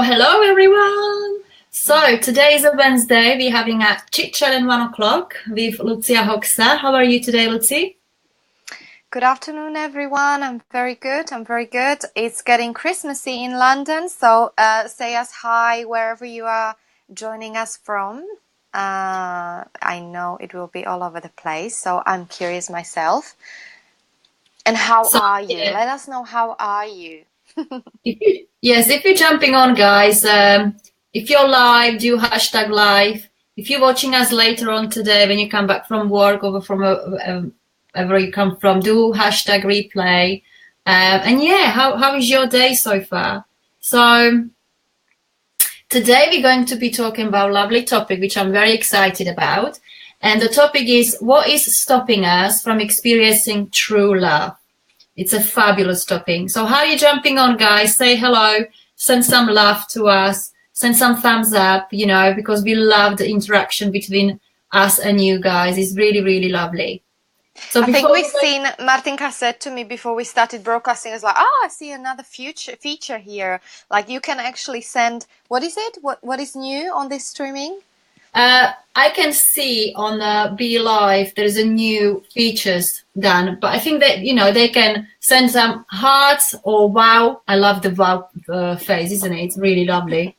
Hello everyone. So today is a Wednesday. We're having a chit chat at 1 o'clock with Lucia Hoxa. How are you today, Lucy? Good afternoon, everyone. I'm very good. It's getting Christmassy in London, so say us hi wherever you are joining us from. I know it will be all over the place, so I'm curious myself. And how So are you? yeah, Let us know, how are you? if you're jumping on, guys, if you're live, do hashtag live. If you're watching us later on today when you come back from work or from wherever you come from, do hashtag replay. And yeah, how is your day so far? So today we're going to be talking about a lovely topic which I'm very excited about. And the topic is what is stopping us from experiencing true love? It's a fabulous topic. So how are you jumping on, guys? Say hello, send some love to us, send some thumbs up, because we love the interaction between us and you guys. It's really, really lovely. So I think before we've we go, seen, Martinka said to me before we started broadcasting, it's like, I see another feature here. Like you can actually send, what is it? What is new on this streaming? I can see on Be Live there's a new features done, but I think that they can send some hearts or wow. I love the wow face, isn't it? It's really lovely.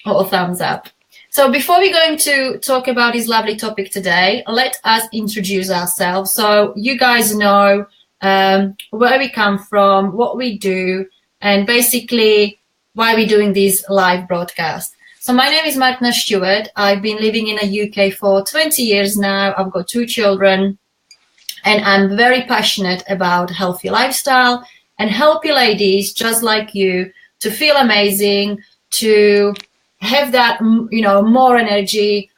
Or a thumbs up. So before we're going to talk about this lovely topic today, let us introduce ourselves. So you guys know where we come from, what we do, and basically why we're doing this live broadcast. So my name is Martina Stewart. I've been living in the UK for 20 years now. I've got 2 children, and I'm very passionate about healthy lifestyle and helping ladies just like you to feel amazing, to have that, more energy.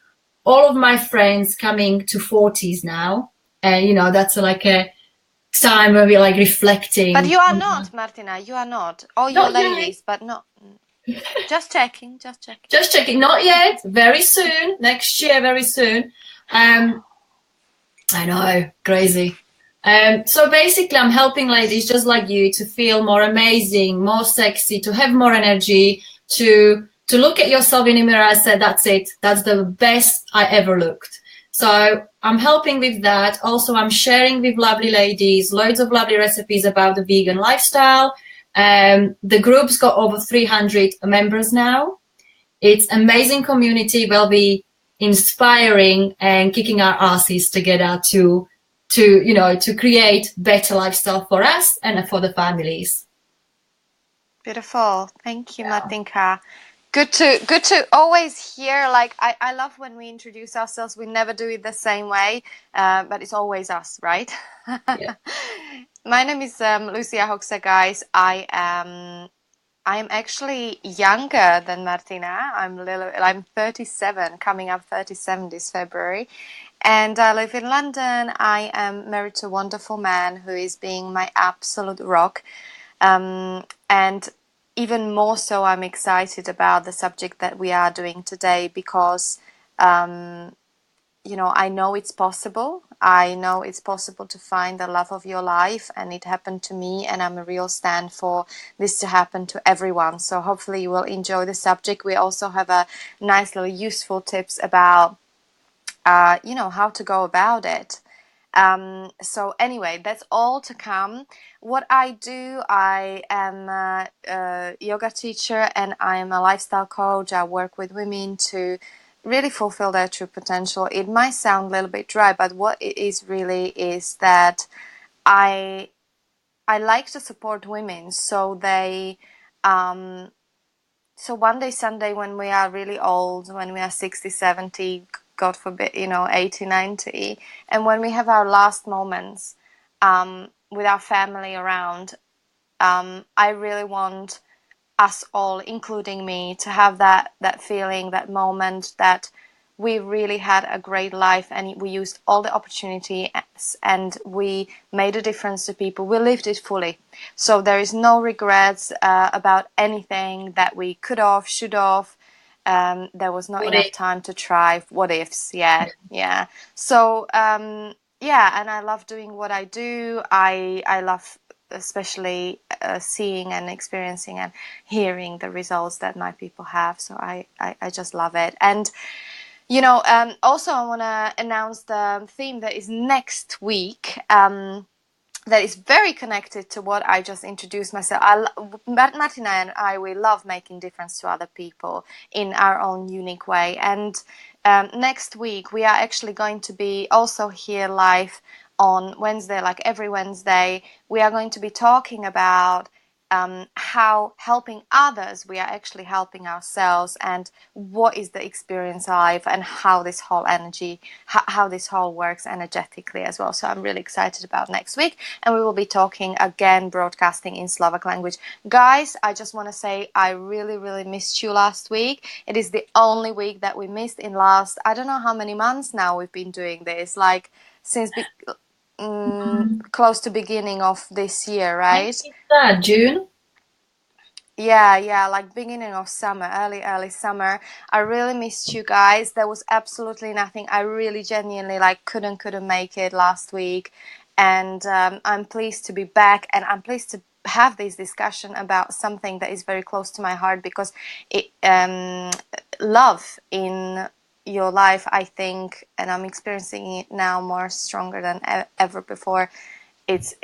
All of my friends coming to 40s now, and that's like a time where we're like But reflecting. you are not, Martina. You are not. All your Not yet. ladies, but not. Just checking. Just checking. Just checking. Not yet. Very soon. Next year. Very soon. I know. Crazy. So basically, I'm helping ladies just like you to feel more amazing, more sexy, to have more energy, to look at yourself in the mirror and say, that's it. That's the best I ever looked. So I'm helping with that. Also, I'm sharing with lovely ladies loads of lovely recipes about the vegan lifestyle. The group's got over 300 members now. It's amazing community. We'll be inspiring and kicking our asses together to create better lifestyle for us and for the families. Beautiful. Thank you, Martinka. Good to always hear. Like I love when we introduce ourselves. We never do it the same way, but it's always us, right? Yeah. My name is Lucia Hoxa, guys. I am actually younger than Martina. I'm 37, coming up 37 this February. And I live in London. I am married to a wonderful man who is being my absolute rock. And even more so, I'm excited about the subject that we are doing today because I know it's possible. I know it's possible to find the love of your life, and it happened to me, and I'm a real stand for this to happen to everyone. So hopefully you will enjoy the subject. We also have a nice little useful tips about, how to go about it. So anyway, that's all to come. What I do, I am a yoga teacher and I am a lifestyle coach. I work with women to really fulfill their true potential. It might sound a little bit dry, but what it is really is that I I like to support women so they so one day, Sunday, when we are really old, when we are 60, 70, God forbid, 80, 90, and when we have our last moments with our family around, I really want us all, including me, to have that feeling, that moment that we really had a great life and we used all the opportunities and we made a difference to people. We lived it fully. So there is no regrets about anything that we could have, should have. There was not What enough if? time to try. What ifs? Yeah. So yeah, and I love doing what I do. I love especially seeing and experiencing and hearing the results that my people have. So I just love it. And also I want to announce the theme that is next week. That is very connected to what I just introduced myself. Martina and I, we love making difference to other people in our own unique way. And next week we are actually going to be also here live on Wednesday, like every Wednesday. We are going to be talking about how helping others, we are actually helping ourselves, and what is the experience life, and how this whole energy, how this whole works energetically as well. So I'm really excited about next week, and we will be talking again, broadcasting in Slovak language. Guys, I just want to say I really, really missed you last week. It is the only week that we missed in last, I don't know how many months now we've been doing this, like since close to beginning of this year, right? June. Yeah, like beginning of summer, early summer. I really missed you guys. There was absolutely nothing. I really genuinely couldn't make it last week, and I'm pleased to be back, and I'm pleased to have this discussion about something that is very close to my heart, because it love in your life, I think, and I'm experiencing it now more stronger than ever before. It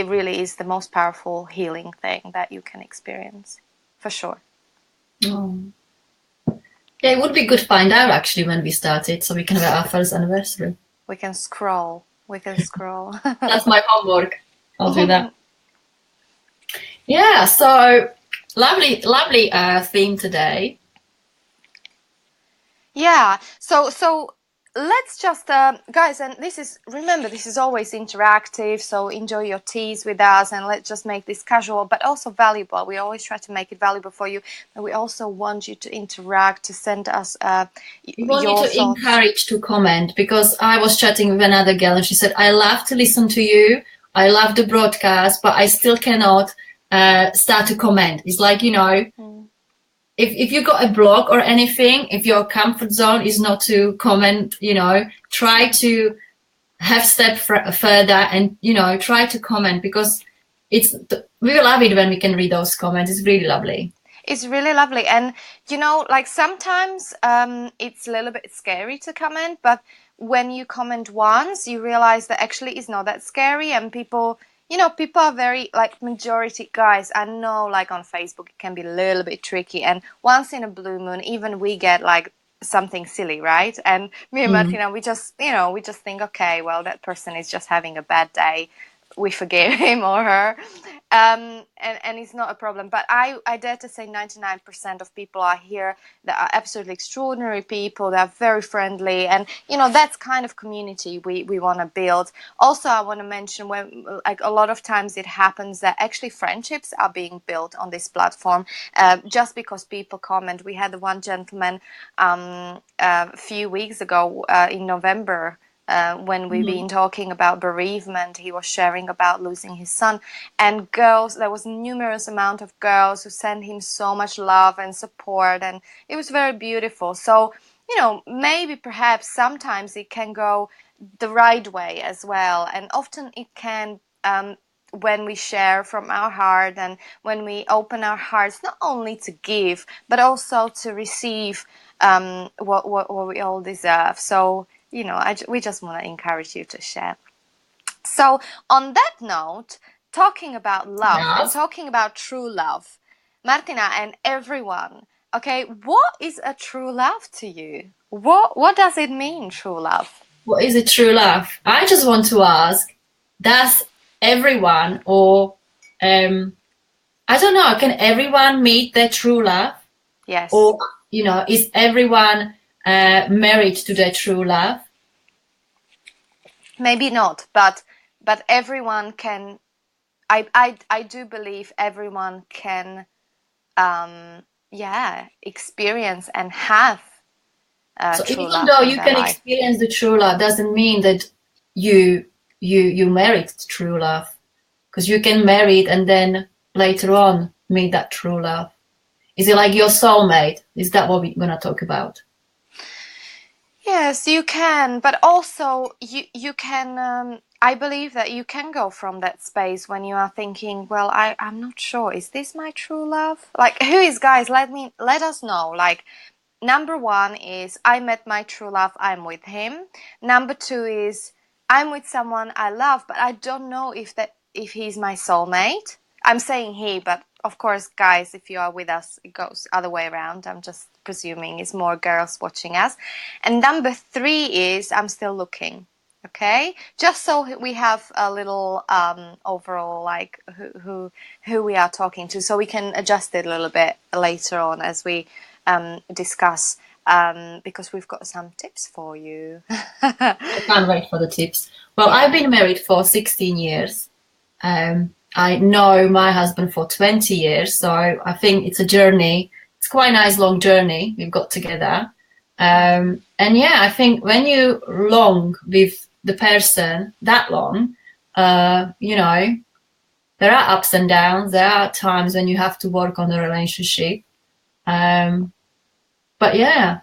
really is the most powerful healing thing that you can experience, for sure. Oh. Yeah, it would be good to find out actually when we started, so we can have our first anniversary. We can scroll. That's my homework. I'll do that. Yeah, so lovely theme today. Yeah, so let's just guys, and remember, this is always interactive, so enjoy your teas with us, and let's just make this casual but also valuable. We always try to make it valuable for you, but we also want you to interact, to send us we want you to encourage to comment, because I was chatting with another girl and she said, I love to listen to you, I love the broadcast, but I still cannot start to comment. It's like, if you got a blog or anything, if your comfort zone is not to comment, try to have step further and, try to comment, because we love it when we can read those comments. It's really lovely. It's really lovely. And, sometimes it's a little bit scary to comment, but when you comment once, you realize that actually it's not that scary, and people are very, majority guys, I know, on Facebook, it can be a little bit tricky. And once in a blue moon, even we get something silly, right? And me and Martina, we just think, okay, well, that person is just having a bad day. We forgive him or her. And it's not a problem. But I dare to say 99% of people are here that are absolutely extraordinary people. They're very friendly. And, that's kind of community we want to build. Also, I want to mention, when a lot of times it happens that actually friendships are being built on this platform just because people comment. We had one gentleman a few weeks ago in November, when we've been talking about bereavement. He was sharing about losing his son, and there was numerous amount of girls who sent him so much love and support, and it was very beautiful. So, maybe perhaps sometimes it can go the right way as well, and often it can, when we share from our heart and when we open our hearts, not only to give, but also to receive what we all deserve. So, we just want to encourage you to share. So on that note, talking about love and talking about true love, Martina and everyone, okay, what is a true love to you? What does it mean, true love? What is a true love? I just want to ask, does everyone, or I don't know, can everyone meet their true love? Yes. Or, is everyone married to their true love? Maybe not, but everyone can. I do believe everyone can, experience and have so true even love. Though you can experience the true love, doesn't mean that you married true love, because you can marry it and then later on meet that true love. Is it like your soulmate? Is that what we're gonna talk about? Yes, you can, but also you can. I believe that you can go from that space when you are thinking, well, I'm not sure, is this my true love? Like, who is, guys, let us know. Like, number one is I met my true love, I'm with him. Number two is I'm with someone I love, but I don't know if he's my soulmate. I'm saying he, but of course, guys, if you are with us, it goes other way around. I'm just presuming it's more girls watching us. And number three is I'm still looking. Okay, just so we have a little overall, like who we are talking to, so we can adjust it a little bit later on as we discuss, because we've got some tips for you. I can't wait for the tips. Well, Yeah. I've been married for 16 years. I know my husband for 20 years, so I think it's a journey. It's quite a nice long journey we've got together. And yeah, I think when you long with the person that long, you know, there are ups and downs. There are times when you have to work on the relationship. But yeah,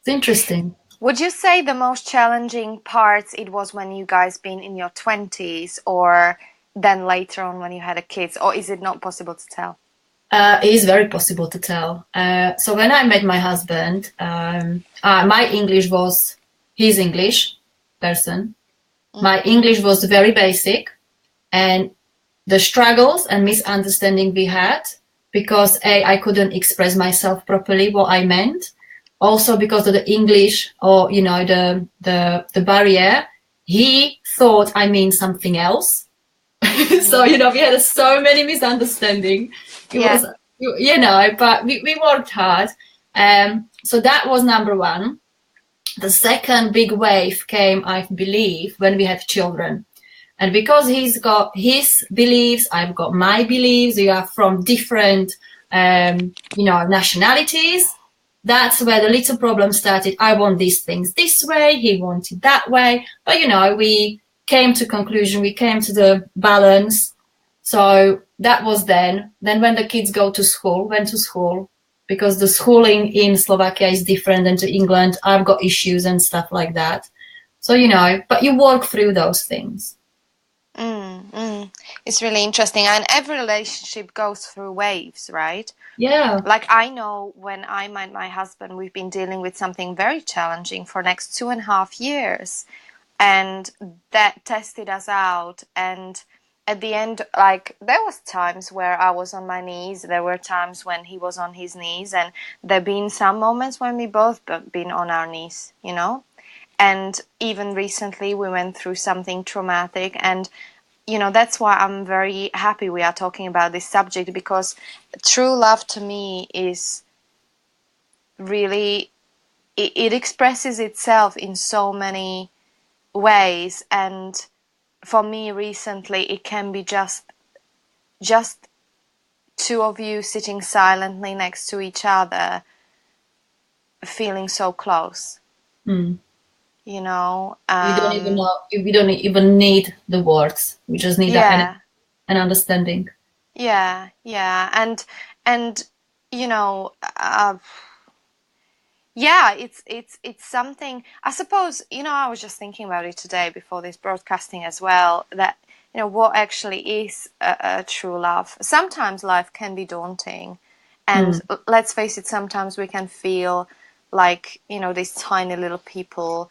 it's interesting. Would you say the most challenging parts it was when you guys been in your 20s, or then later on when you had a kids, or is it not possible to tell? It is very possible to tell. So when I met my husband, my English was his English person. My English was very basic, and the struggles and misunderstanding we had because I couldn't express myself properly what I meant. Also because of the English, or you know, the barrier. He thought I mean something else. So you know, we had so many misunderstandings. It Yeah. was, you know, but we worked hard. So that was number one. The second big wave came, I believe, when we had children. And because he's got his beliefs, I've got my beliefs, we are from different, you know, nationalities. That's where the little problem started. I want these things this way, he wanted that way. But, you know, we came to conclusion, we came to the balance. So that was then. Then when the kids went to school, because the schooling in Slovakia is different than to England. I've got issues and stuff like that. So, you know, but you work through those things. It's really interesting, and every relationship goes through waves, right? Yeah. Like, I know when I met my husband, we've been dealing with something very challenging for next 2.5 years, and that tested us out. And at the end, like, there was times where I was on my knees, there were times when he was on his knees, and there been some moments when we both been on our knees, you know. And even recently we went through something traumatic, and you know, that's why I'm very happy we are talking about this subject, because true love to me is really, it expresses itself in so many ways. And for me recently, it can be just two of you sitting silently next to each other, feeling so close. Mm. You know, We don't even know. We don't even need the words. We just need yeah, an understanding. yeah, and you know, yeah, it's something. I suppose, you know, I was just thinking about it today before this broadcasting as well, that, you know, what actually is a true love. Sometimes life can be daunting, and let's face it, sometimes we can feel like, you know, these tiny little people,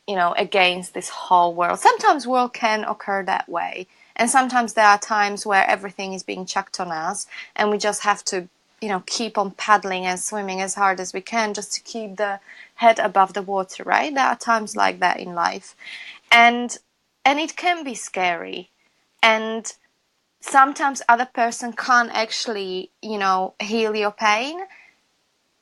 you know, against this whole world. Sometimes world can occur that way, and sometimes there are times where everything is being chucked on us, and we just have to, you know, keep on paddling and swimming as hard as we can just to keep the head above the water, right? There are times like that in life, and it can be scary, and sometimes other person can't actually, you know, heal your pain.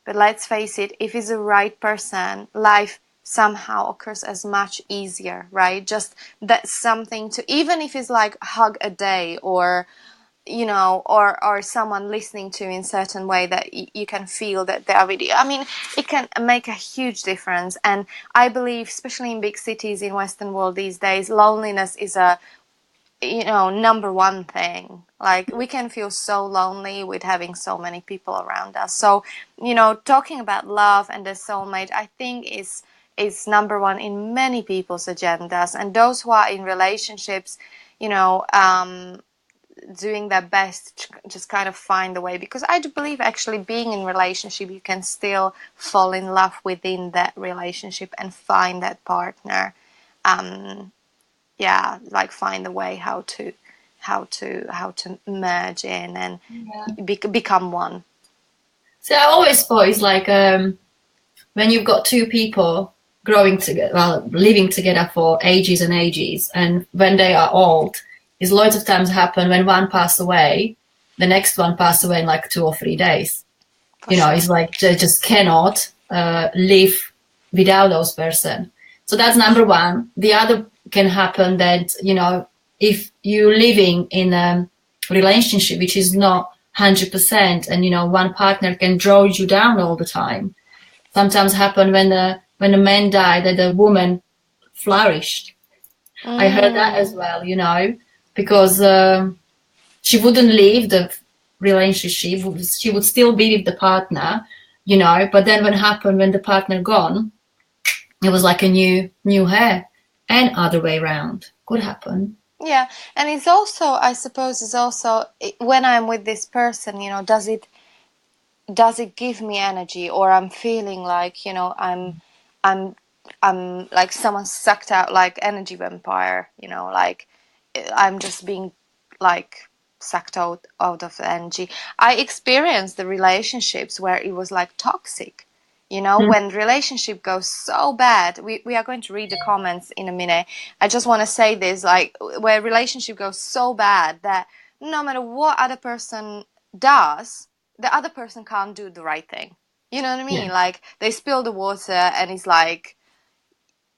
But let's face it, if it's the right person, life somehow occurs as much easier, right? Just that's something to, even if it's like hug a day, or, you know, or someone listening to you in a certain way that you can feel that they are really, I mean, it can make a huge difference. And I believe, especially in big cities in Western world these days, loneliness is a, you know, number one thing. Like, we can feel so lonely with having so many people around us. So, you know, talking about love and the soulmate, I think is number one in many people's agendas, and those who are in relationships, doing their best to just kind of find a way, because I do believe actually being in relationship, you can still fall in love within that relationship and find that partner. Like find a way how to merge in and become one. So I always thought it's like when you've got two people growing together, well, living together for ages and ages, and when they are old, is loads of times happen when one passed away, the next one passed away in like 2 or 3 days. Sure. It's like they just cannot live without those person. So that's number one. The other can happen that, if you're living in a relationship which is not 100% and, one partner can draw you down all the time. Sometimes happen when the man died that the woman flourished. I heard that as well, because she wouldn't leave the relationship. She would still be with the partner, but then what happened when the partner gone, it was like a new hair, and other way around could happen. Yeah, and it's also, I suppose, when I'm with this person, does it give me energy, or I'm feeling like, I'm like someone sucked out, like energy vampire, like I'm just being like sucked out of the energy. I experienced the relationships where it was like toxic, when relationship goes so bad. We are going to read the comments in a minute. I just want to say this, like where relationship goes so bad that no matter what other person does, the other person can't do the right thing. You know what I mean? Yeah. Like they spill the water and it's like,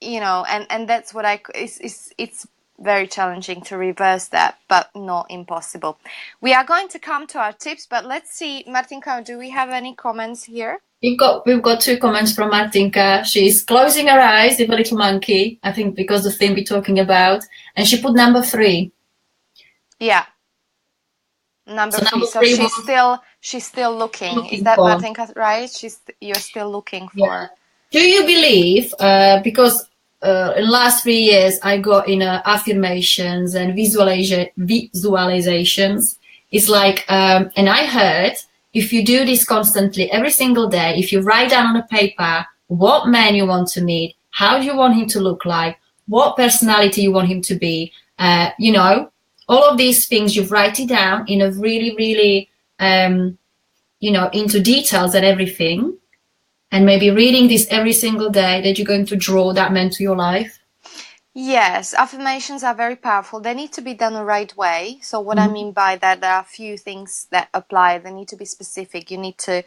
and that's what it's very challenging to reverse that, but not impossible. We are going to come to our tips, but let's see, Martinka, do we have any comments here? We've got 2 comments from Martinka. She's closing her eyes with a little monkey, I think because the thing we're talking about, and she put number 3. Yeah. Number 3. So she's still looking. Is that Martinka right? You're still looking for. Yeah. Do you believe? Because in the last 3 years, I got in affirmations and visualizations. It's like, and I heard if you do this constantly every single day, if you write down on a paper what man you want to meet, how you want him to look like, what personality you want him to be, all of these things, you write it down in a really, really, into details and everything, and maybe reading this every single day, that you're going to draw that man to your life. Yes, affirmations are very powerful. They need to be done the right way. So what I mean by that, there are a few things that apply. They need to be specific. You need to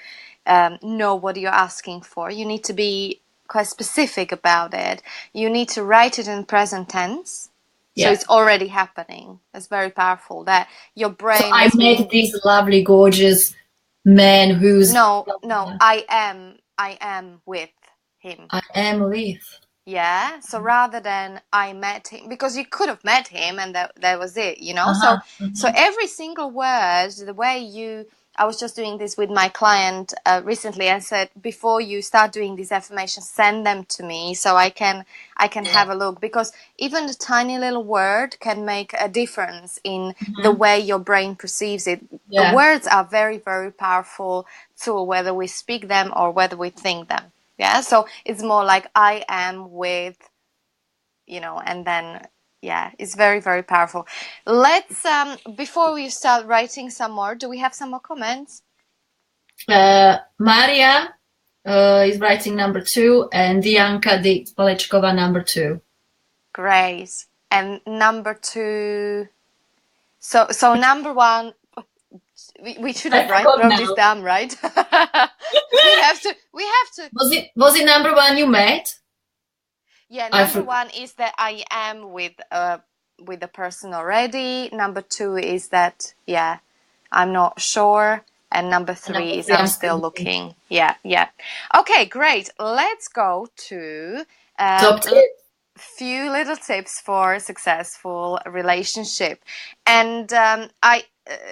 know what you're asking for. You need to be quite specific about it. You need to write it in present tense. So it's already happening. It's very powerful that your brain. So I met this lovely, gorgeous man who's. No, I am with him. I am with. Yeah. So rather than I met him, because you could have met him and that was it, So every single word, the way I was just doing this with my client recently. I said, before you start doing these affirmations, send them to me so I can have a look, because even the tiny little word can make a difference in the way your brain perceives it. Yeah. The words are very, very powerful tool, whether we speak them or whether we think them. Yeah. So it's more like I am with, and then. Yeah, it's very, very powerful. Let's, before we start writing some more, do we have some more comments? Maria is writing number 2, and Dianka Palechkova number 2. Great. And number 2. So number 1, we should have wrote this down, right? we have to. Was it number 1 you met? Yeah, number 1 is that I am with a person already. Number 2 is that, I'm not sure. And number 3 is I'm still looking. Yeah. Okay, great. Let's go to top tip. Few little tips for a successful relationship. And I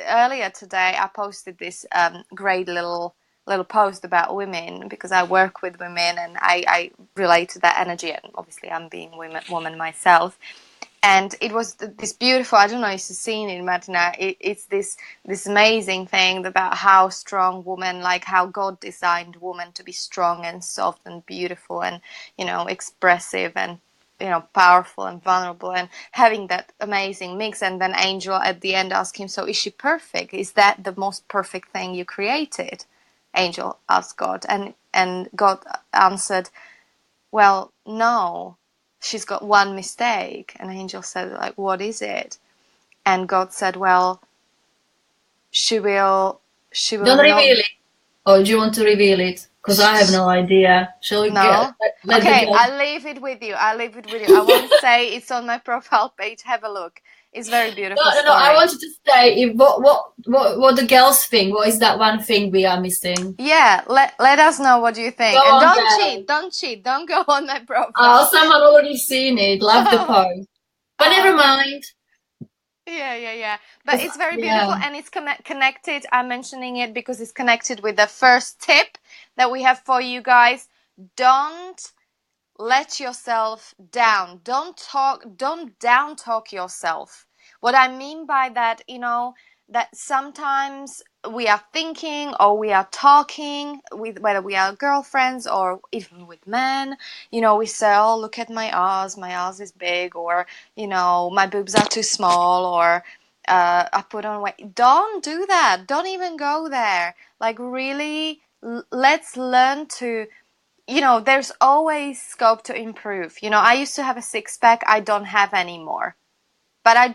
earlier today I posted this great little little post about women because I work with women and I relate to that energy, and obviously I'm being woman myself. And it was this beautiful, I don't know if you've seen it, Martina, it's this amazing thing about how strong woman, like how God designed woman to be strong and soft and beautiful and, you know, expressive and, you know, powerful and vulnerable, and having that amazing mix. And then Angel at the end asked him, so is she perfect? Is that the most perfect thing you created? Angel asked God, and God answered, well, no, she's got one mistake. And Angel said, like, what is it? And God said, well, she will Don't not. reveal it. Or do you want to reveal it? Because I have no idea. Shall we No. let the Okay, girls? I'll leave it with you. I'll leave it with you. I won't say it's on my profile page. Have a look. It's very No, beautiful no, no. I story. wanted to say if, what the girls think. What is that one thing we are missing? Yeah, let us know what you Go think. And on, don't girls. cheat. Don't cheat. Don't go on my Oh, profile. someone already seen it. Love the post. But never Oh. mind. Yeah. But it's very beautiful, Yeah. and it's connected. I'm mentioning it because it's connected with the first tip that we have for you guys. Don't let yourself down. Don't down talk yourself. What I mean by that, you know, that sometimes we are thinking or we are talking with, whether we are girlfriends or even with men, you know, we say, oh, look at my ass is big, or, you know, my boobs are too small, or I put on weight. Don't do that. Don't even go there. Like, really, let's learn to, you know, there's always scope to improve. You know, I used to have a six pack. I don't have anymore, but I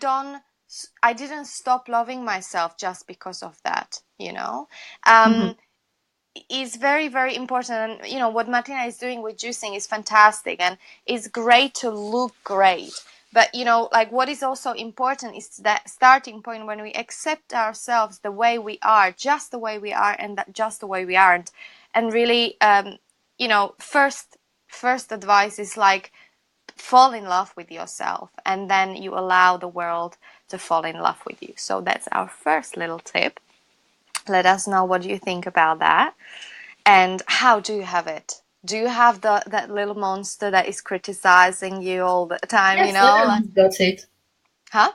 didn't stop loving myself just because of that, you know. Mhm. Is very, very important. And, you know, what Martina is doing with juicing is fantastic, and it's great to look great. But, you know, like, what is also important is that starting point when we accept ourselves the way we are, just the way we are, and that just the way we aren't. And really, you know, first advice is like, fall in love with yourself, and then you allow the world to fall in love with you. So that's our first little tip. Let us know what you think about that. And how do you have it? Do you have that little monster that is criticizing you all the time, you Yes, know? Like, everyone's got it. huh?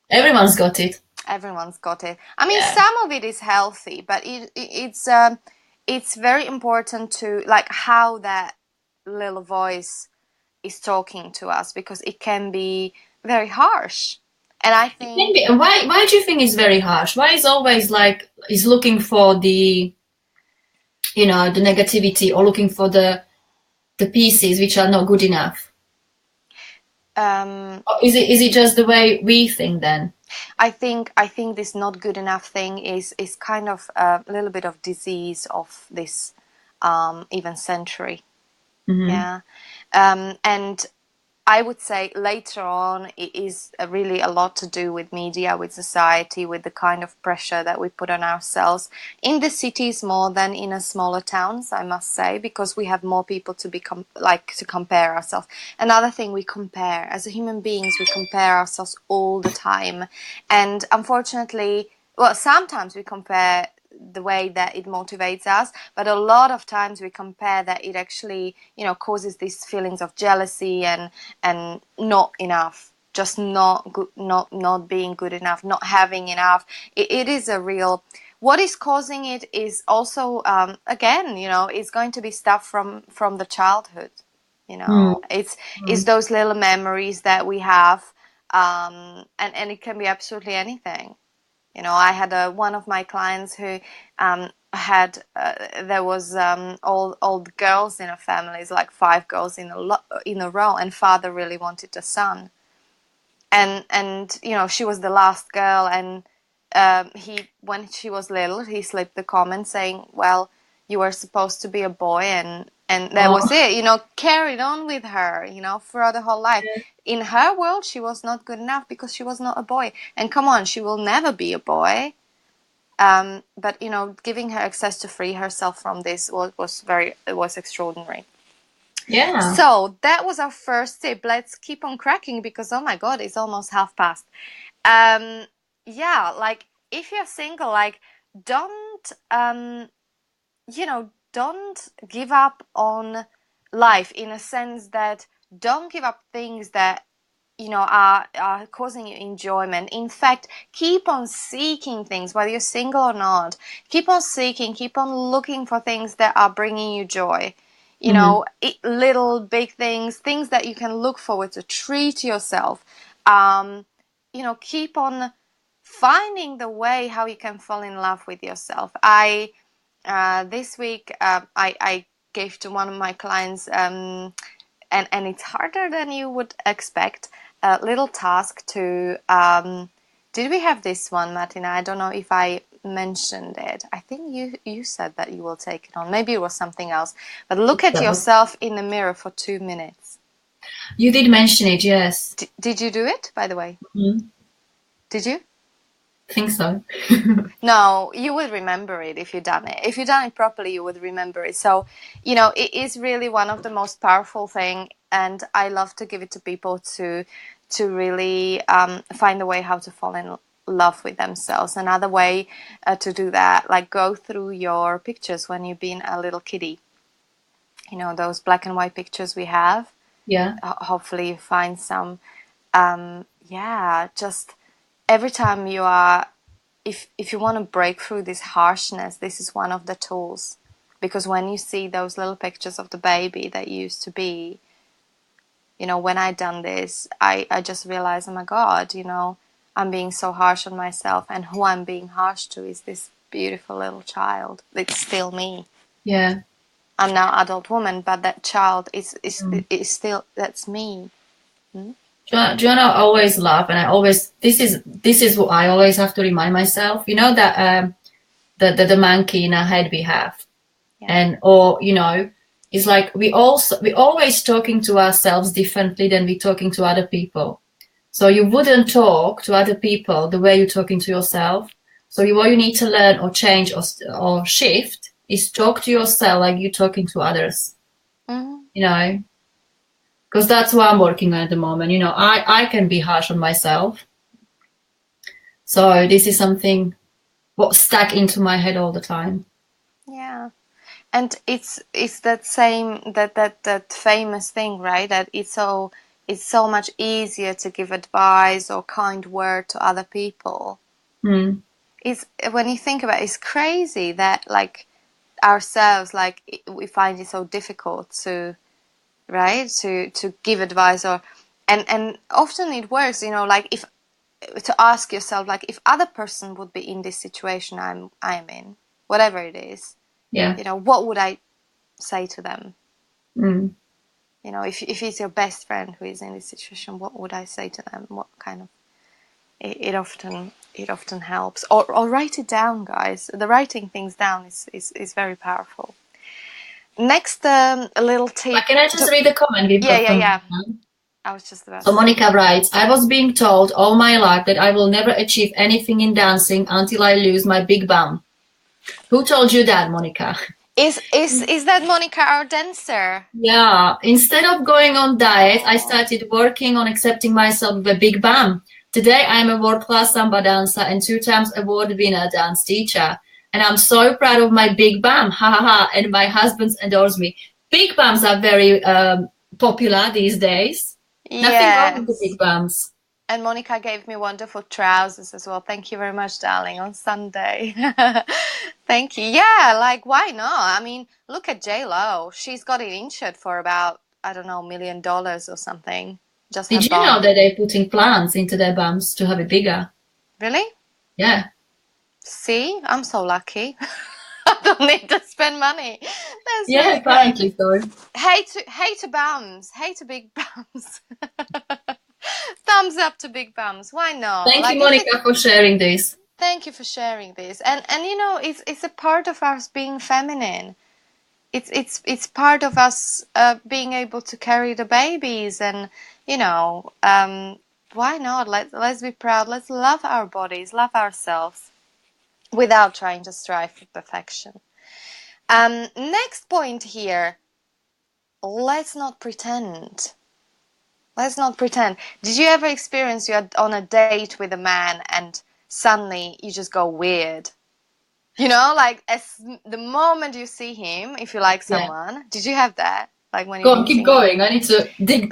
Everyone's got it. Everyone's got it. I mean, Yeah. some of it is healthy, but it's very important to, like, how that little voice is talking to us, because it can be very harsh. And I It can think, be. And why do you think it's very harsh? Why is always like is looking for the the negativity or looking for the pieces which are not good enough? um, Or is it just the way we think then? I think this not good enough thing is kind of a little bit of disease of this even century. Hmm. Yeah. And I would say later on it is really a lot to do with media, with society, with the kind of pressure that we put on ourselves in the cities more than in a smaller towns, I must say, because we have more people to become, like, to compare ourselves. Another thing, we compare as human beings, we compare ourselves all the time, and unfortunately, well, sometimes we compare the way that it motivates us, but a lot of times we compare that it actually, you know, causes these feelings of jealousy and not enough, just not good, not being good enough, not having enough. It is a real, what is causing it is also, again, you know, it's going to be stuff from the childhood, you know. It's those little memories that we have, and it can be absolutely anything. You know, I had one of my clients who had there was all girls in a family, it's like five girls in a row, and father really wanted a son, and you know, she was the last girl, and he, when she was little, he slipped the comment saying, well, you were supposed to be a boy, and that Oh, was it, you know, carried on with her, you know, throughout the whole life. In her world, she was not good enough because she was not a boy, and come on, she will never be a boy. But, you know, giving her access to free herself from this was extraordinary. yeah. So that was our first tip. Let's keep on cracking because, oh my God, it's almost past. Yeah, like, if you're single, like, don't don't give up on life, in a sense that don't give up things that are causing you enjoyment. In fact, keep on seeking things, whether you're single or not. Keep on seeking, keep on looking for things that are bringing you joy. Little big things that you can look forward to. Treat yourself. Keep on finding the way how you can fall in love with yourself. This week I gave to one of my clients, and it's harder than you would expect, a little task to did we have this one, Martina? I don't know if I mentioned it. I think you said that you will take it on. Maybe it was something else. But look at yourself in the mirror for 2 minutes. You did mention it, yes. Did you do it, by the way? Did you? I think so. No, you would remember it if you've done it. If you've done it properly, you would remember it. So, it is really one of the most powerful thing, and I love to give it to people to really find a way how to fall in love with themselves. Another way to do that, like go through your pictures when you've been a little kiddie. Those black and white pictures we have. Yeah. Hopefully you find some. Just every time you are, if you want to break through this harshness, this is one of the tools. Because when you see those little pictures of the baby that used to be, when I done this, I just realized, oh my God, I'm being so harsh on myself, and who I'm being harsh to is this beautiful little child. It's still me. Yeah. I'm now adult woman, but that child is still, that's me. Joanna, I always laugh, and this is what I always have to remind myself. That the monkey in our head we have, it's like we always talking to ourselves differently than we talking to other people. So you wouldn't talk to other people the way you're talking to yourself. So what you need to learn or change or shift is talk to yourself like you're talking to others. Because that's what I'm working on at the moment. I can be harsh on myself. So this is something what's stuck into my head all the time. Yeah. And it's that same that famous thing, right? That it's so much easier to give advice or kind word to other people. It's, when you think about it, it's crazy that like ourselves, like we find it so difficult to, right, to give advice, or and often it works, like if to ask yourself, like if other person would be in this situation I'm in, whatever it is, what would I say to them? If it's your best friend who is in this situation, what would I say to them? What kind of it often helps. Or write it down, guys. The writing things down is very powerful. Next, a little tip. Can I just read the comment we've got from Monica? I was just about. So Monica writes, I was being told all my life that I will never achieve anything in dancing until I lose my big bum. Who told you that, Monica? Is that Monica, our dancer? Yeah. Instead of going on diet, I started working on accepting myself with a big bum. Today, I am a world-class samba dancer and 2 times award winner dance teacher. And I'm so proud of my big bum. Ha ha ha. And my husband adores me. Big bums are very popular these days. Nothing wrong with the big bums. And Monica gave me wonderful trousers as well. Thank you very much, darling, on Sunday. Thank you. Yeah, like, why not? I mean, look at J-Lo. She's got it insured for about, I don't know, $1 million or something. Just Did you know that they're putting plants into their bums to have it bigger? Really? Yeah. See? I'm so lucky. I don't need to spend money. That's really apparently so. Hey to bums. Hey to big bums. Thumbs up to big bums. Why not? Thank you, Monica, for sharing this. Thank you for sharing this. And it's a part of us being feminine. It's part of us being able to carry the babies, and why not? Let's be proud. Let's love our bodies, love ourselves, without trying to strive for perfection. Next point here. Let's not pretend. Let's not pretend. Did you ever experience you're on a date with a man and suddenly you just go weird? You know, like as the moment you see him, if you like Yeah. someone, did you have that? Like when you've Go on, been keep single? going. I need to dig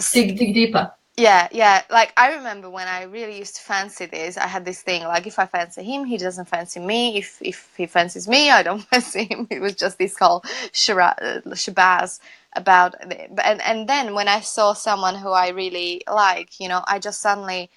deeper. Yeah, yeah. Like I remember when I really used to fancy this, I had this thing like if I fancy him, he doesn't fancy me. If he fancies me, I don't fancy him. It was just this whole shabazz about it. And then when I saw someone who I really like, you know, I just suddenly,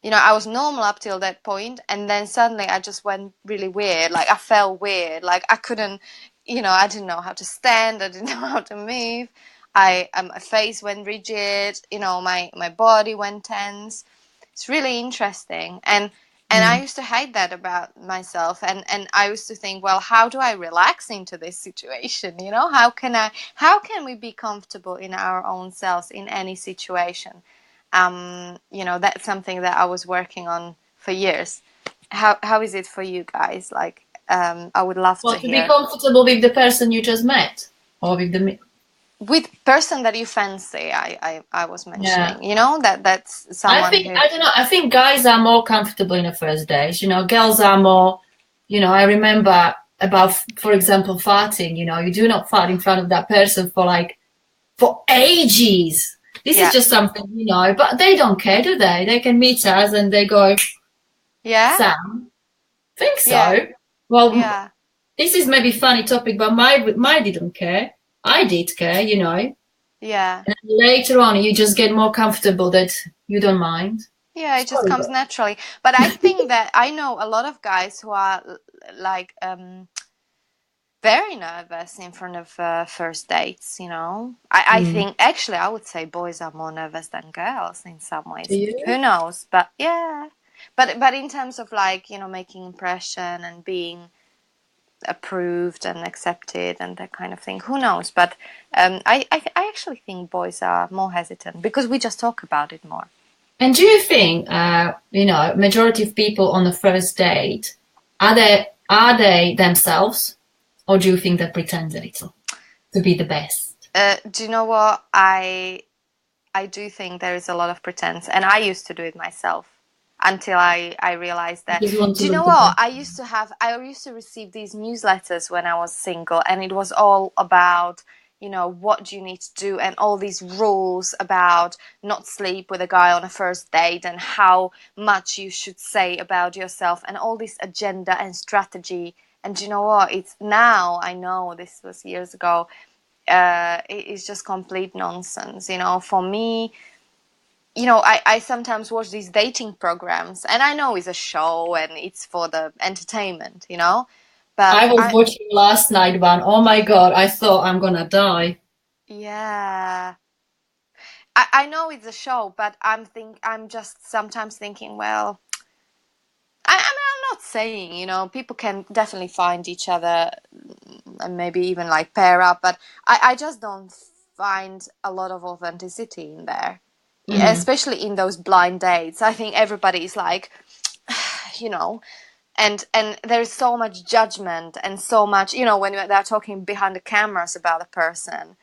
you know, I was normal up till that point, and then suddenly I just went really weird. Like I felt weird. Like I couldn't, you know, I didn't know how to stand. I didn't know how to move. My face went rigid. You know, my body went tense. It's really interesting, and I Mm. used to hate that about myself. And I used to think, well, how do I relax into this situation? You know, how can we be comfortable in our own selves in any situation? You know, that's something that I was working on for years. How is it for you guys? Like, I would love to Well, to be hear. comfortable with the person you just met, or with the With person that you fancy, I was yeah. mentioning, you know, that's someone who, I don't know. I think guys are more comfortable in the first days. You know, girls are more. You know, I remember about, for example, farting. You know, you do not fart in front of that person for like for ages. This is yeah, just something, you know, but they don't care, do they? They can meet us and they go, yeah, Sam, think yeah, so. Well, yeah, this is maybe funny topic, but my didn't care. I did care, you know. yeah. And later on, you just get more comfortable that you don't mind. Yeah, it just Sorry, comes naturally. But I think that I know a lot of guys who are like very nervous in front of first dates, you know. I mm. think, actually, I would say boys are more nervous than girls in some Do ways. you? Who knows? But yeah. But in terms of like, you know, making impression and being approved and accepted and that kind of thing, who knows? But I actually think boys are more hesitant because we just talk about it more. And do you think, you know, majority of people on the first date are they themselves, or do you think they pretend a little to be the best? Do you know what? I do think there is a lot of pretense, and I used to do it myself until I realized You that. just want to Do you know look the what? best. I used to receive these newsletters when I was single, and it was all about, you know, what do you need to do, and all these rules about not sleep with a guy on a first date, and how much you should say about yourself, and all this agenda and strategy. And do you know what? It's now I know this was years ago. It is just complete nonsense. You know, for me, you know, I sometimes watch these dating programs, and I know it's a show and it's for the entertainment, you know, but I was watching last night one. Oh my God, I thought I'm gonna die. yeah, I know it's a show, but I'm just sometimes thinking, well, I mean, I'm not saying, you know, people can definitely find each other and maybe even like pair up, but I just don't find a lot of authenticity in there. Yeah, Mm. especially in those blind dates. I think everybody is like, you know, and there's so much judgment and so much, you know, when they're talking behind the cameras about a person.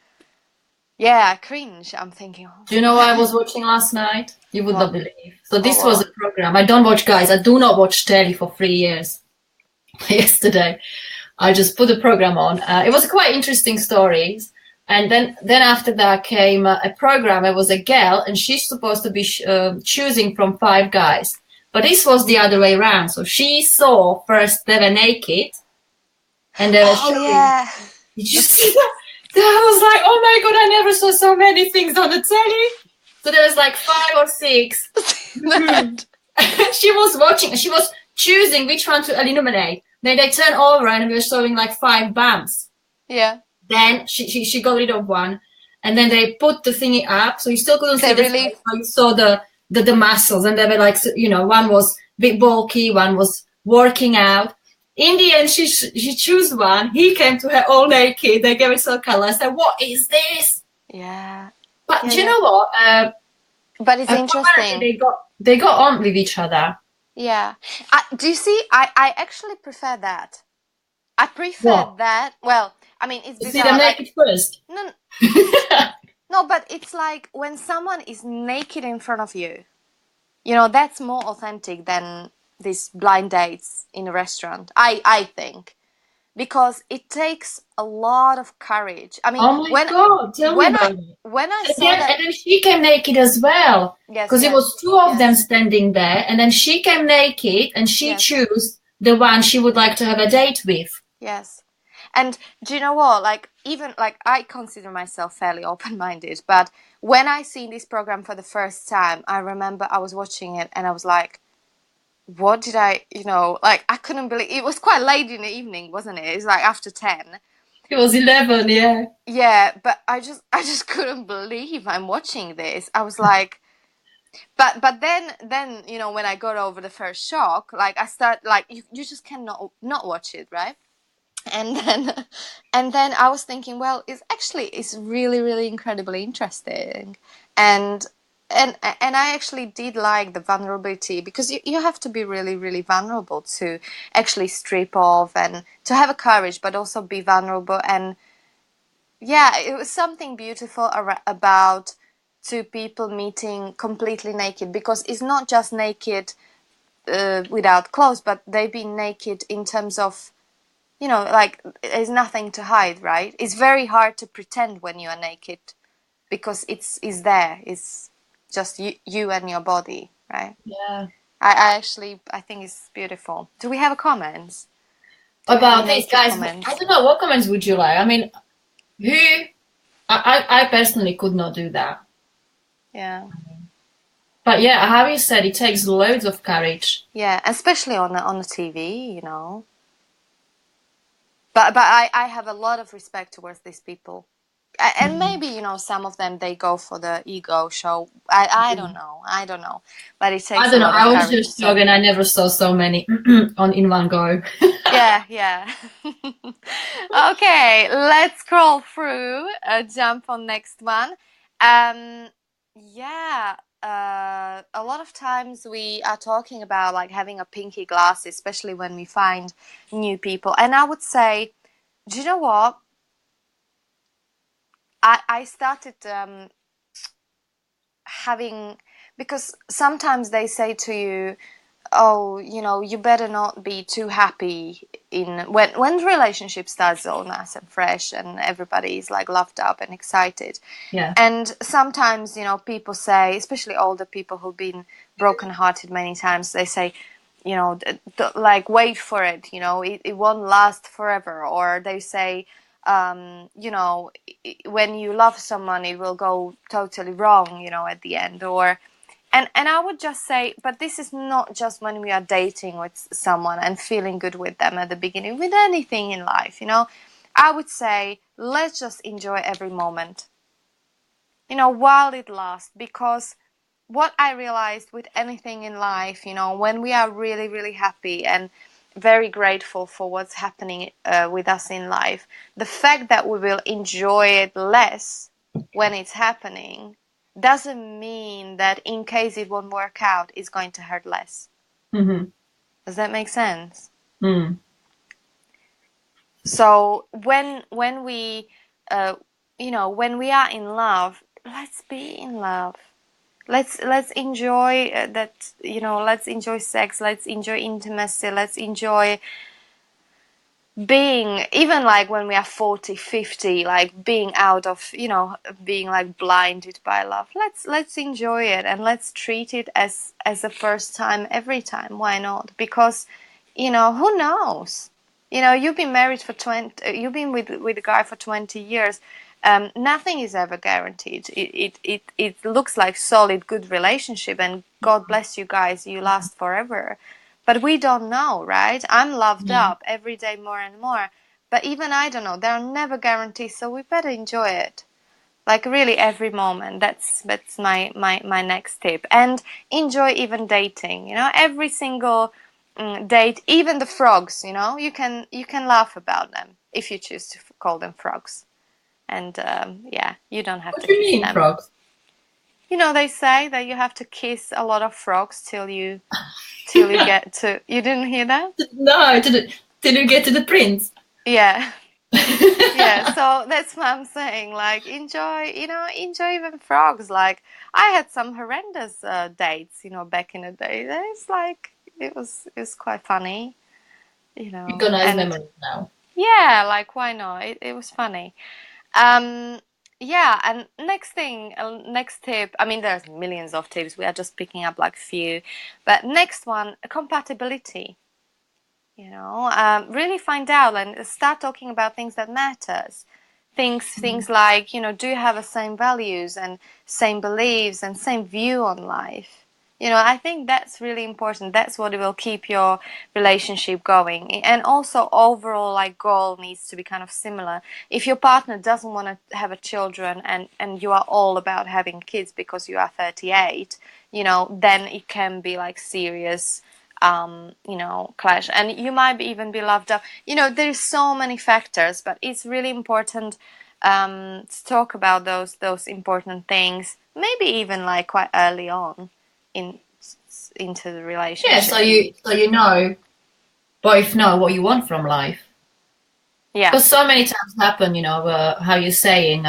Yeah, I cringe. I'm thinking, oh Do you my know what I god, was watching last night? You would not what? believe. So Oh, this was a well. program. I don't watch guys. I do not watch telly for 3 years. Yesterday, I just put the program on. It was quite interesting stories. And then after that came a program. It was a girl, and she's supposed to be choosing from five guys. But this was the other way around. So she saw first they were naked, and they were Oh showing. yeah. Did you see that? I was like, oh my God, I never saw so many things on the telly. So there was like five or six. That. She was watching, she was choosing which one to eliminate. Then they turned over and we were showing like five bumps. Yeah. Then she got rid of one. And then they put the thingy up, so you still couldn't see They the really. face, but you saw the muscles. And they were like, you know, one was a bit bulky, one was working out. In the end, she chose one. He came to her all naked. They gave it some color. I said, "What is this?" Yeah. But Yeah, do you yeah. know what? But it's Apparently, interesting. they got on with each other. Yeah. Do you see? I actually prefer that. I prefer What? that. Well, I mean, it's To see them bizarre. Like, naked first. no, no, but it's like when someone is naked in front of you, you know, that's more authentic than these blind dates in a restaurant. I think. because it takes a lot of courage. I mean, Oh my God, tell me about it. when I And saw then, that, and then she came naked as well. yes, Because it yes, was two of them yes, standing there, and then she came naked, and she yes, chose the one she would like to have a date with. yes. And do you know what? Like, even like I consider myself fairly open-minded, but when I seen this program for the first time, I remember I was watching it and I was like, what did I, like I couldn't believe it was quite late in the evening, wasn't it? It was like after 10. It was 11, yeah. Yeah, but I just couldn't believe I'm watching this. I was like, but then when I got over the first shock, like I start like you just cannot not watch it, right? And then and then I was thinking, well, it's really really incredibly interesting, and and I actually did like the vulnerability, because you have to be really really vulnerable to actually strip off and to have a courage, but also be vulnerable. And yeah, it was something beautiful about two people meeting completely naked, because it's not just naked without clothes, but they've been naked in terms of, like there's nothing to hide, right? It's very hard to pretend when you are naked, because it's there. It's just you and your body, right? Yeah. I think it's beautiful. Do we have a comments? Do we have any About these naked guys, comments? I don't know, what comments would you like? I mean, who, I personally could not do that. Yeah. But yeah, how you said, it takes loads of courage. Yeah, especially on the TV. But I have a lot of respect towards these people. And maybe, some of them, they go for the ego show. I don't know. I don't know. But it I takes a don't know, lot of I was courage. just shocked So and I never saw so many on in one go. yeah, yeah. Okay, let's scroll through. Jump on next one. Yeah. A lot of times we are talking about like having a pinky glass, especially when we find new people. And I would say, do you know what? I started having, because sometimes they say to you, oh, you better not be too happy in when the relationship starts all nice and fresh and everybody is like loved up and excited. Yeah. And sometimes, people say, especially older people who've been brokenhearted many times, they say, like wait for it, it won't last forever. Or they say, when you love someone, it will go totally wrong, at the end. Or and I would just say, but this is not just when we are dating with someone and feeling good with them at the beginning, with anything in life, I would say, let's just enjoy every moment, while it lasts. Because what I realized with anything in life, when we are really, really happy and very grateful for what's happening with us in life, the fact that we will enjoy it less when it's happening doesn't mean that in case it won't work out, it's going to hurt less. Mm-hmm. Does that make sense? Mm. So when we, when we are in love, let's be in love. Let's enjoy that. Let's enjoy sex. Let's enjoy intimacy. Let's enjoy being, even like when we are 40, 50, like being out of, being like blinded by love. Let's enjoy it, and let's treat it as a first time every time. Why not? Because who knows, you've been married for 20, you've been with a guy for 20 years. Nothing is ever guaranteed. It looks like solid good relationship, and God bless you guys, you last forever. But we don't know, right? I'm loved Yeah. up every day more and more. But even I don't know. There are never guarantees, so we better enjoy it. Like really every moment. That's my next tip. And enjoy even dating. Every single date, even the frogs. You can laugh about them if you choose to call them frogs. And yeah, you don't have What to do you kiss mean, them. frogs? They say that you have to kiss a lot of frogs till you get to. You didn't hear that? No, did you get to the prince? Yeah. Yeah, so that's what I'm saying. Like, enjoy even frogs. Like, I had some horrendous dates, back in the day. It's like it was quite funny, You got nice and memories now. Yeah, like why not? It was funny. Um, yeah, and next thing, next tip. I mean, there's millions of tips. We are just picking up like a few, but next one, compatibility. Really find out and start talking about things that matters. Things like, do you have the same values and same beliefs and same view on life? I think that's really important. That's what will keep your relationship going. And also overall like goal needs to be kind of similar. If your partner doesn't want to have a children and you are all about having kids because you are 38, then it can be like serious clash, and you might even be loved up. There's so many factors, but it's really important to talk about those important things, maybe even like quite early on in into the Yeah, so relationship. you know, both know what you want from life. Yeah, Because so many times happen, how you're saying,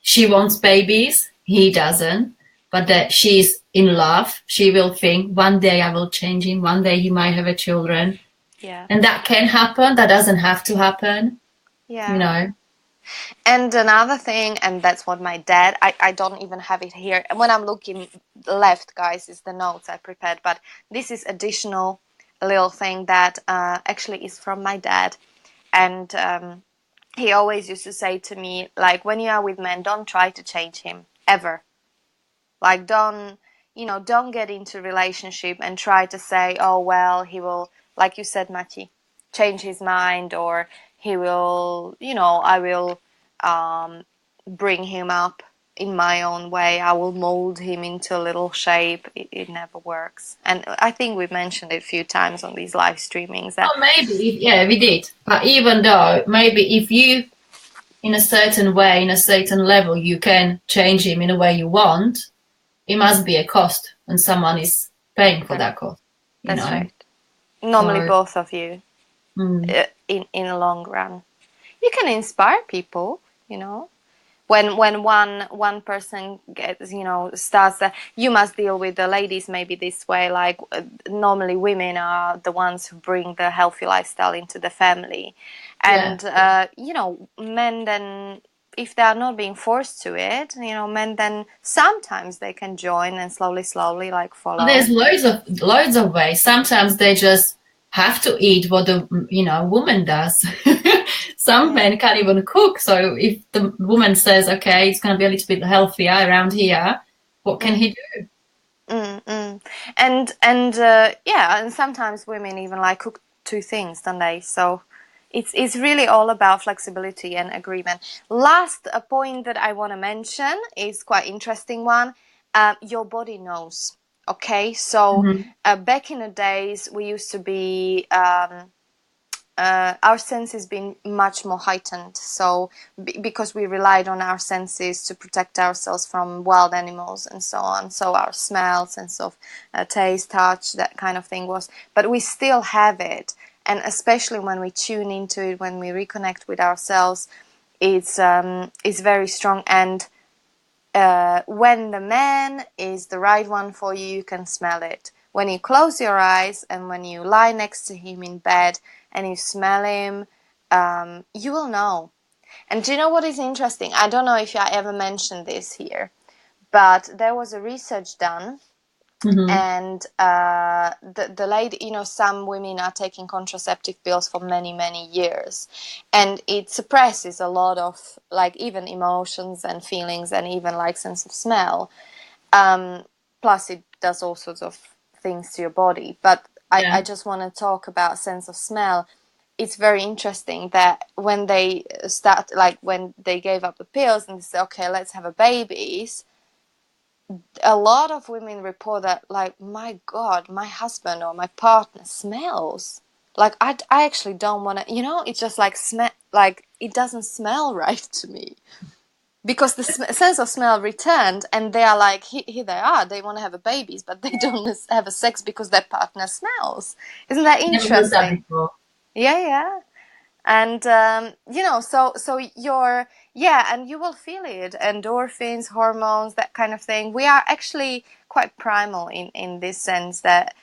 she wants babies, he doesn't, but that she's in love, she will think one day I will change him, one day he might have a children. yeah, And that can happen, that doesn't have to happen, you yeah. know. And another thing, and that's what my dad, I don't even have it here. And when I'm looking left, guys, is the notes I prepared. But this is additional little thing that actually is from my dad. And he always used to say to me, like, when you are with men, don't try to change him, ever. Like, don't get into relationship and try to say, oh, well, he will, like you said, Mati, change his mind, or he will, I will bring him up in my own way. I will mold him into a little shape. It never works. And I think we mentioned it a few times on these live streamings that, Well, maybe, yeah, we did. But even though, maybe if you, in a certain way, in a certain level, you can change him in a way you want, it must be a cost, and someone is paying for that, that cost, you that's know. right. Normally So, both of you, mm, in a long run. You can inspire people, when one person gets, starts that you must deal with the ladies maybe this way, like normally women are the ones who bring the healthy lifestyle into the family, yeah. and men then, if they are not being forced to it, men then sometimes they can join and slowly like Well, there's follow. loads of ways. Sometimes they just have to eat what the woman does. Some Yeah. men can't even cook. So if the woman says, "Okay, it's going to be a little bit healthier around here," what can Mm. he do? And yeah, and sometimes women even like cook two things, don't they? So it's really all about flexibility and agreement. Last point that I want to mention is quite interesting one. Your body knows. Okay, so Mhm. back in the days we used to be our senses been much more heightened, so because we relied on our senses to protect ourselves from wild animals and so on, so our smell, sense of taste, touch, that kind of thing was, but we still have it, and especially when we tune into it, when we reconnect with ourselves, it's very strong. And when the man is the right one for you, you can smell it. When you close your eyes and when you lie next to him in bed and you smell him, you will know. And do you know what is interesting? I don't know if I ever mentioned this here, but there was a research done, Mhm. and the lady, some women are taking contraceptive pills for many years, and it suppresses a lot of like even emotions and feelings and even like sense of smell. Plus it does all sorts of things to your body, but I Yeah. just want to talk about sense of smell. It's very interesting that when they start, like when they gave up the pills and they say, okay, let's have a babies, a lot of women report that, like, my God, my husband or my partner smells. Like, I actually don't want to, it's just like smell, like, it doesn't smell right to me. Because the sense of smell returned, and they are like, here they are, they want to have a babies, but they don't have a sex because their partner smells. Isn't that Never heard that interesting? before. Yeah, yeah. And so you're, yeah, and you will feel it, endorphins, hormones, that kind of thing. We are actually quite primal in this sense that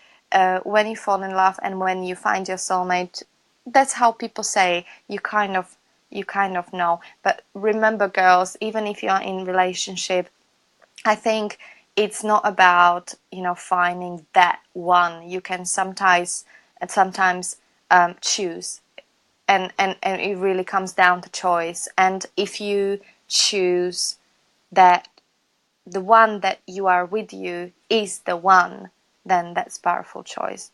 when you fall in love and when you find your soulmate, that's how people say you kind of know. But remember, girls, even if you're in relationship, I think it's not about, finding that one. You can sometimes choose, and it really comes down to choice. And if you choose that the one that you are with you is the one, then that's powerful choice.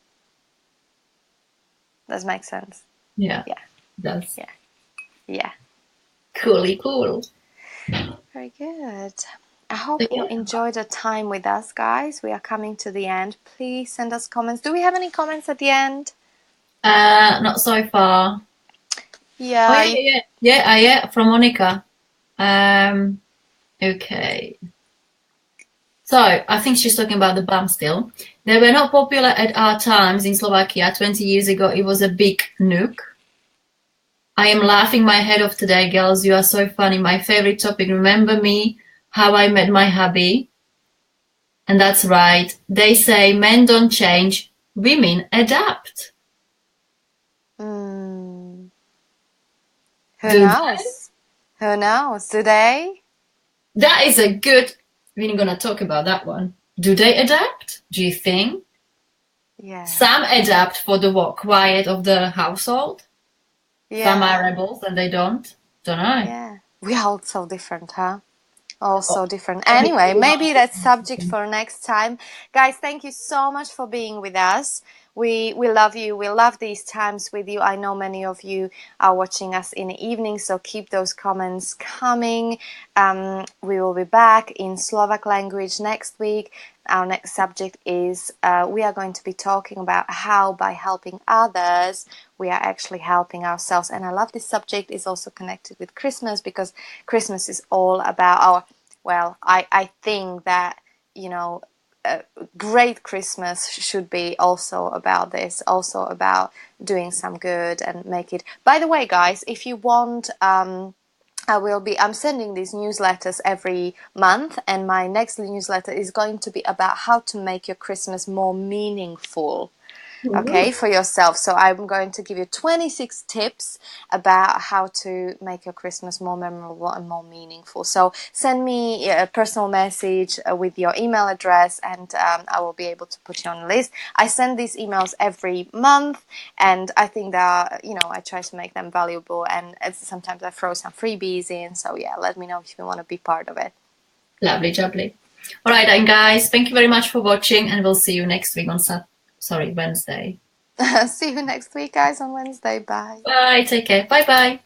Does make sense? Yeah. Yeah. That's Yeah. cool. Very good. I hope you enjoyed the time with us, guys. We are coming to the end. Please send us comments. Do we have any comments at the end? Not so far. Yeah. Oh, yeah, from Monica. Okay. So I think she's talking about the BAM still. They were not popular at our times in Slovakia. 20 years ago, it was a big nuke. I am laughing my head off today, girls. You are so funny. My favorite topic. Remember me, how I met my hubby. And that's right. They say men don't change, women adapt. Who Do knows? Who knows? Do they? That is a good. We're going to talk about that one. Do they adapt? Do you think? Yeah. Some adapt for the quiet of the household. Yeah. Some are rebels and they don't. Don't know. Yeah. We are all so different, huh? All so different. Anyway, maybe that's subject for next time. Guys, thank you so much for being with us. We love you. We love these times with you. I know many of you are watching us in the evening, so keep those comments coming. We will be back in Slovak language next week. Our next subject is we are going to be talking about how by helping others we are actually helping ourselves. And I love this subject. Is also connected with Christmas, because Christmas is all about our, well, I think that, great Christmas should be also about this, also about doing some good and make it. By the way, guys, if you want, I'm sending these newsletters every month, and my next newsletter is going to be about how to make your Christmas more meaningful. Okay, for yourself. So I'm going to give you 26 tips about how to make your Christmas more memorable and more meaningful. So send me a personal message with your email address, and I will be able to put you on the list. I send these emails every month, and I think that, I try to make them valuable, and sometimes I throw some freebies in. So yeah, let me know if you want to be part of it. Lovely, jubbly. All right, then, guys, thank you very much for watching, and we'll see you next week on Wednesday. See you next week, guys, on Wednesday. Bye. Bye. Take care. Bye-bye.